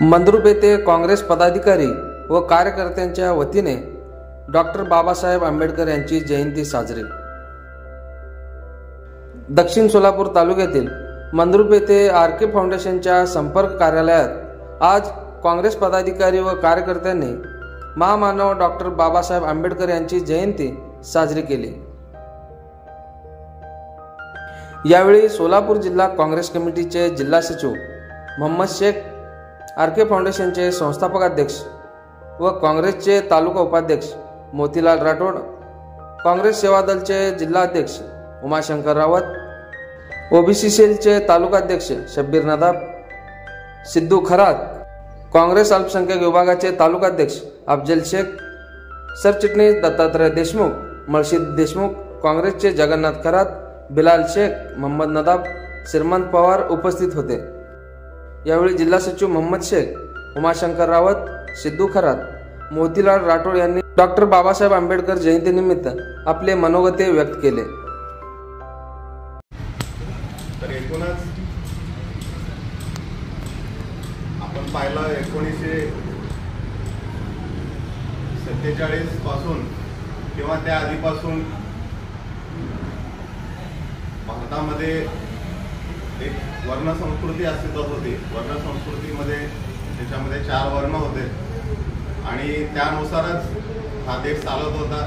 मंद्रुप येथे काँग्रेस पदाधिकारी व कार्यकर्त्यांच्या वतीने डॉक्टर बाबासाहेब आंबेडकर यांची जयंती साजरी। दक्षिण सोलापूर तालुक्यातील मंद्रुप येथे आर.के. फाउंडेशनच्या संपर्क कार्यालयात आज काँग्रेस पदाधिकारी व कार्यकर्त्यांनी महामानव डॉक्टर बाबासाहेब आंबेडकर यांची जयंती साजरी केली। यावेळी सोलापूर जिल्हा काँग्रेस कमिटीचे जिल्हा सचिव मोहम्मद शेख, आर.के. फाउंडेशनचे संस्थापक अध्यक्ष व काँग्रेसचे तालुका उपाध्यक्ष मोतीलाल राठोड, काँग्रेस सेवा दलचे जिल्हा अध्यक्ष उमाशंकर रावत, ओबीसी सेलचे तालुका अध्यक्ष शब्बीर नदाब, सिद्धू खरात, काँग्रेस अल्पसंख्याक विभागाचे तालुका अध्यक्ष अफजल शेख, सरचिटणीस दत्तात्रय देशमुख, मळशीद देशमुख, काँग्रेसचे जगन्नाथ खरात, बिलाल शेख, मोहम्मद नदाब, श्रीमंत पवार उपस्थित होते। यावेळी जिल्हा सचिव मोहम्मद शेख, उमाशंकर रावत, सिद्धू खरात, मोतीलाल राठोड यांनी डॉक्टर बाबासाहेब आंबेडकर जयंतीनिमित्त आपले मनोगते व्यक्त केले। तर एकूणच आपण पाहिलं 1947 पासून किंवा त्या आधीपासून भारतामध्ये एक वर्ण संस्कृती अस्तित्वात होती। वर्ण संस्कृतीमध्ये त्याच्यामध्ये 4 वर्ण होते आणि त्यानुसारच हा देश चालत होता।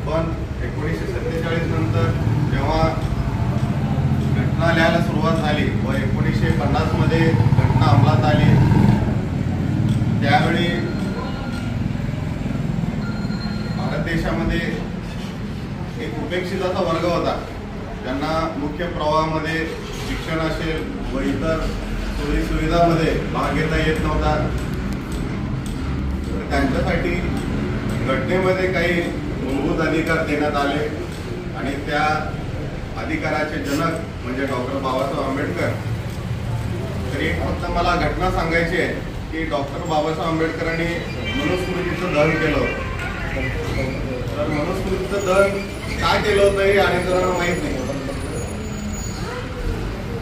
पण 1947 नंतर जेव्हा घटना लिहायला सुरुवात झाली व 1950 मध्ये घटना अंमलात आली, त्यावेळी भारत देशामध्ये एक उपेक्षित असा वर्ग होता, त्यांना मुख्य प्रवाहामध्ये शिक्षण असेल व इतर सोयी सुविधांमध्ये भाग घेता येत नव्हता। तर त्यांच्यासाठी घटनेमध्ये काही मूलभूत अधिकार देण्यात आले आणि त्या अधिकाराचे जनक म्हणजे डॉक्टर बाबासाहेब आंबेडकर। तरी फक्त मला घटना सांगायची आहे की डॉक्टर बाबासाहेब आंबेडकरांनी मनुस्मृतीचं दहन केलं होतं। तर मनुस्मृतीचं दहन का केलं होतं हे अनेकांना माहीत नाही।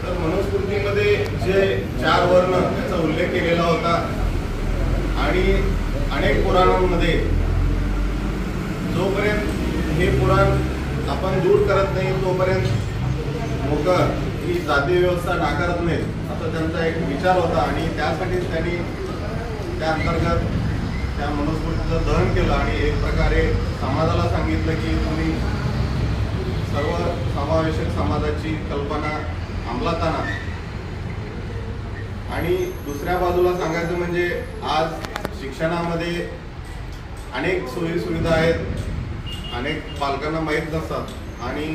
तर मनुस्मृतीमध्ये जे 4 वर्ण याचा उल्लेख केलेला होता आणि अनेक पुराणांमध्ये जोपर्यंत हे पुराण आपण दूर करत नाही तोपर्यंत लोक ही जाती व्यवस्था नाकारत नाहीत असा त्यांचा एक विचार होता आणि त्यासाठी त्यांनी त्या अंतर्गत त्या मनुस्मृतीचं दहन केलं आणि एक प्रकारे समाजाला सांगितलं की तुम्ही सर्व समावेशक समाजाची कल्पना अंमलात आणा। आणि दुसऱ्या बाजूला सांगायचं म्हणजे आज शिक्षणामध्ये अनेक सोयी सुविधा आहेत, अनेक पालकांना माहीत नसतात आणि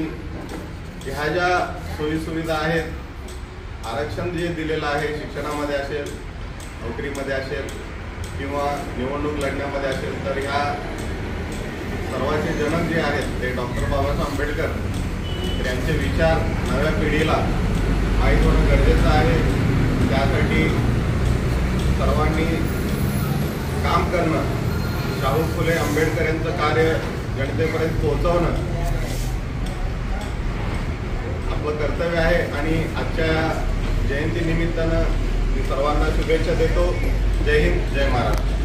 ह्या ज्या सोयी सुविधा आहेत, आरक्षण जे दिलेलं आहे शिक्षणामध्ये असेल, नोकरीमध्ये असेल किंवा निवडणूक लढण्यामध्ये असेल, तर ह्या सर्वांचे जनक जे आहेत ते डॉक्टर बाबासाहेब आंबेडकर यांचे विचार नव्या पिढीला माहीत होणं गरजेचं आहे। त्यासाठी सर्वांनी काम करणं, शाहू फुले आंबेडकर यांचं कार्य जनतेपर्यंत पोहोचवणं आपलं कर्तव्य आहे। आणि आजच्या जयंती निमित्तानं मी सर्वांना शुभेच्छा देतो। जय हिंद, जय महाराष्ट्र।